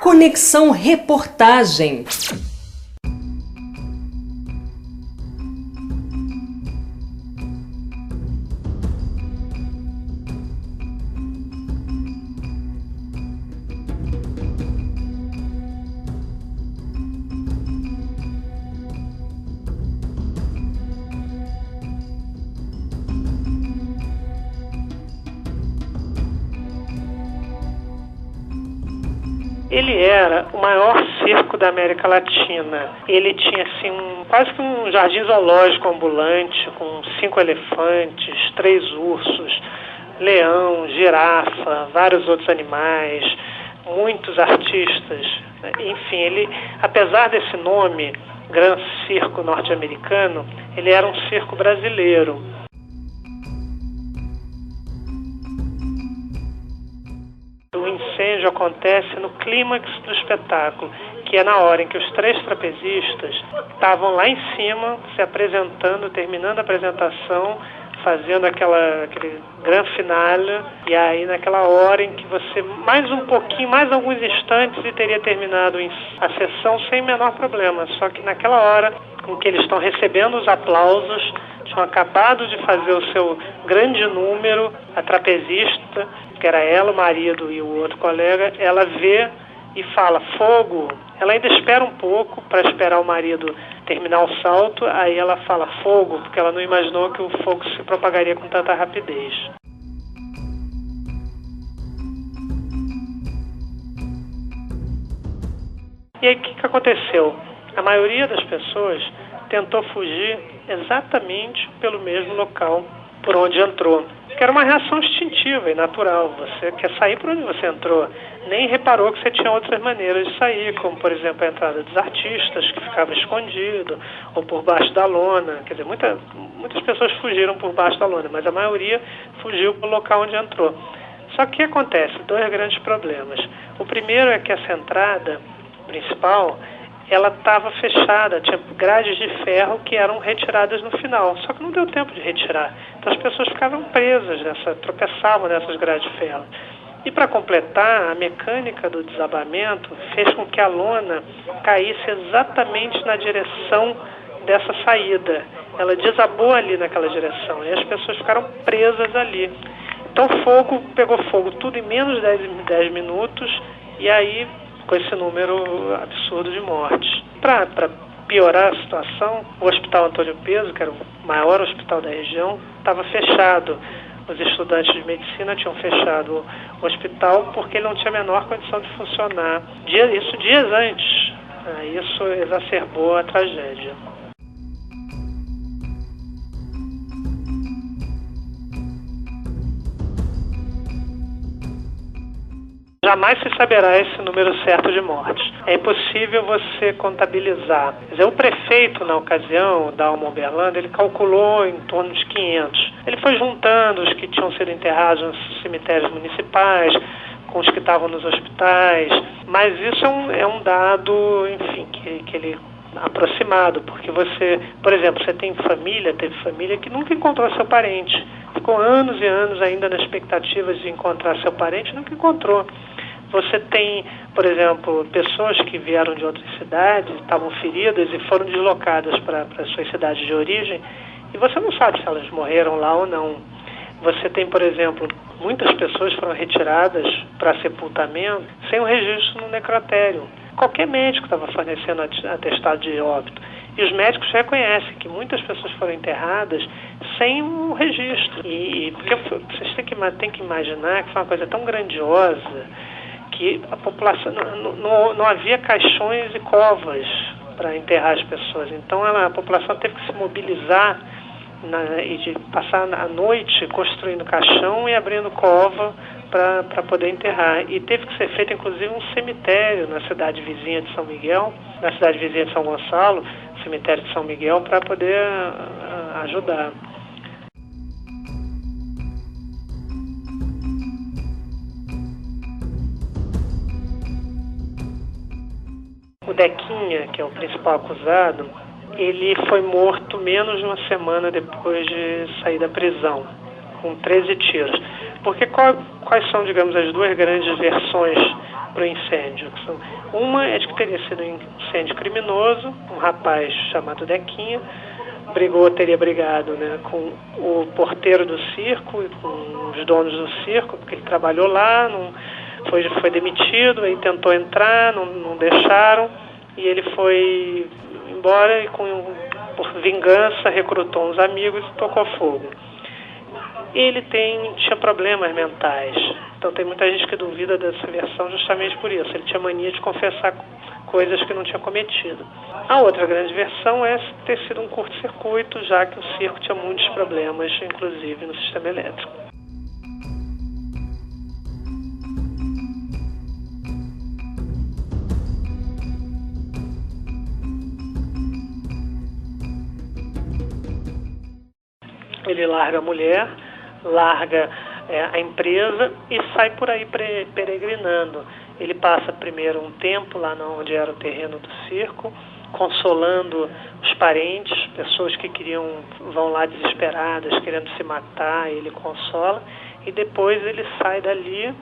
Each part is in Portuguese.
Conexão Reportagem. Ele era o maior circo da América Latina. Ele tinha assim quase que um jardim zoológico ambulante, com 5 elefantes, 3 ursos, leão, girafa, vários outros animais, muitos artistas. Enfim, ele, apesar desse nome, Gran Circo norte-americano, ele era um circo brasileiro. O incêndio acontece no clímax do espetáculo, que é na hora em que os 3 trapezistas estavam lá em cima, se apresentando, terminando a apresentação, fazendo aquele grande finale, e aí naquela hora em que você, mais um pouquinho, mais alguns instantes, e teria terminado a sessão sem menor problema. Só que naquela hora em que eles estão recebendo os aplausos, tinham acabado de fazer o seu grande número, a trapezista, que era ela, o marido e o outro colega, ela vê e fala, fogo. Ela ainda espera um pouco para esperar o marido terminar o salto, aí ela fala fogo, porque ela não imaginou que o fogo se propagaria com tanta rapidez. E aí o que aconteceu? A maioria das pessoas tentou fugir exatamente pelo mesmo local por onde entrou, que era uma reação instintiva e natural. Você quer sair por onde você entrou, nem reparou que você tinha outras maneiras de sair, como, por exemplo, a entrada dos artistas, que ficava escondido, ou por baixo da lona. Quer dizer, muitas pessoas fugiram por baixo da lona, mas a maioria fugiu pelo local onde entrou. Só que o que acontece? 2 grandes problemas. O primeiro é que essa entrada principal, ela estava fechada, tinha grades de ferro que eram retiradas no final, só que não deu tempo de retirar. Então as pessoas ficavam presas, tropeçavam nessas grades de ferro. E para completar, a mecânica do desabamento fez com que a lona caísse exatamente na direção dessa saída. Ela desabou ali naquela direção e as pessoas ficaram presas ali. Então o fogo pegou fogo tudo em menos de 10 minutos e aí com esse número absurdo de mortes. Para piorar a situação, o Hospital Antônio Peso, que era o maior hospital da região, estava fechado. Os estudantes de medicina tinham fechado o hospital porque ele não tinha a menor condição de funcionar. Isso dias antes. Isso exacerbou a tragédia. Jamais se saberá esse número certo de mortes. É impossível você contabilizar. Quer dizer, o prefeito, na ocasião, Dalma Oberlando, ele calculou em torno de 500. Ele foi juntando os que tinham sido enterrados nos cemitérios municipais, com os que estavam nos hospitais, mas isso é um dado, enfim, que ele aproximado, porque você, por exemplo, teve família que nunca encontrou seu parente. Ficou anos e anos ainda na expectativa de encontrar seu parente, nunca encontrou. Você tem, por exemplo, pessoas que vieram de outras cidades, estavam feridas e foram deslocadas para suas cidades de origem, e você não sabe se elas morreram lá ou não. Você tem, por exemplo, muitas pessoas foram retiradas para sepultamento sem o registro no necrotério. Qualquer médico estava fornecendo atestado de óbito. E os médicos reconhecem que muitas pessoas foram enterradas sem um registro. Porque vocês têm que imaginar que foi uma coisa tão grandiosa que a população não havia caixões e covas para enterrar as pessoas. Então a população teve que se mobilizar e de passar a noite construindo caixão e abrindo cova para poder enterrar. E teve que ser feito, inclusive, um cemitério na cidade vizinha de São Miguel, na cidade vizinha de São Gonçalo, cemitério de São Miguel, para poder ajudar. O Dequinha, que é o principal acusado, ele foi morto menos de uma semana depois de sair da prisão, com 13 tiros. Porque qual quais são, digamos, as duas grandes versões para o incêndio? Uma é de que teria sido um incêndio criminoso, um rapaz chamado Dequinha teria brigado, né, com o porteiro do circo e com os donos do circo, porque ele trabalhou lá, foi demitido, aí tentou entrar, não deixaram, e ele foi embora e, por vingança, recrutou uns amigos e tocou fogo. Ele tinha problemas mentais, então tem muita gente que duvida dessa versão justamente por isso. Ele tinha mania de confessar coisas que não tinha cometido. A outra grande versão é ter sido um curto-circuito, já que o circo tinha muitos problemas, inclusive no sistema elétrico. Ele larga a mulher, larga a empresa e sai por aí peregrinando. Ele passa primeiro um tempo lá onde era o terreno do circo, consolando os parentes, pessoas que vão lá desesperadas, querendo se matar, ele consola, e depois ele sai dali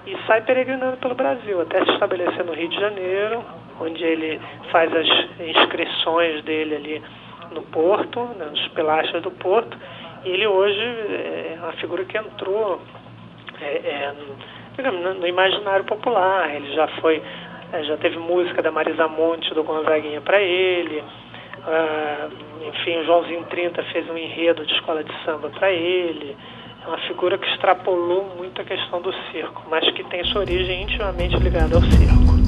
e sai peregrinando pelo Brasil, até se estabelecer no Rio de Janeiro, onde ele faz as inscrições dele ali no porto, nos pilastras do porto. E ele hoje é uma figura que entrou no imaginário popular. Ele já teve música da Marisa Monte, do Gonzaguinha para ele. Enfim, o Joãozinho 30 fez um enredo de escola de samba para ele. É uma figura que extrapolou muito a questão do circo, mas que tem sua origem intimamente ligada ao circo.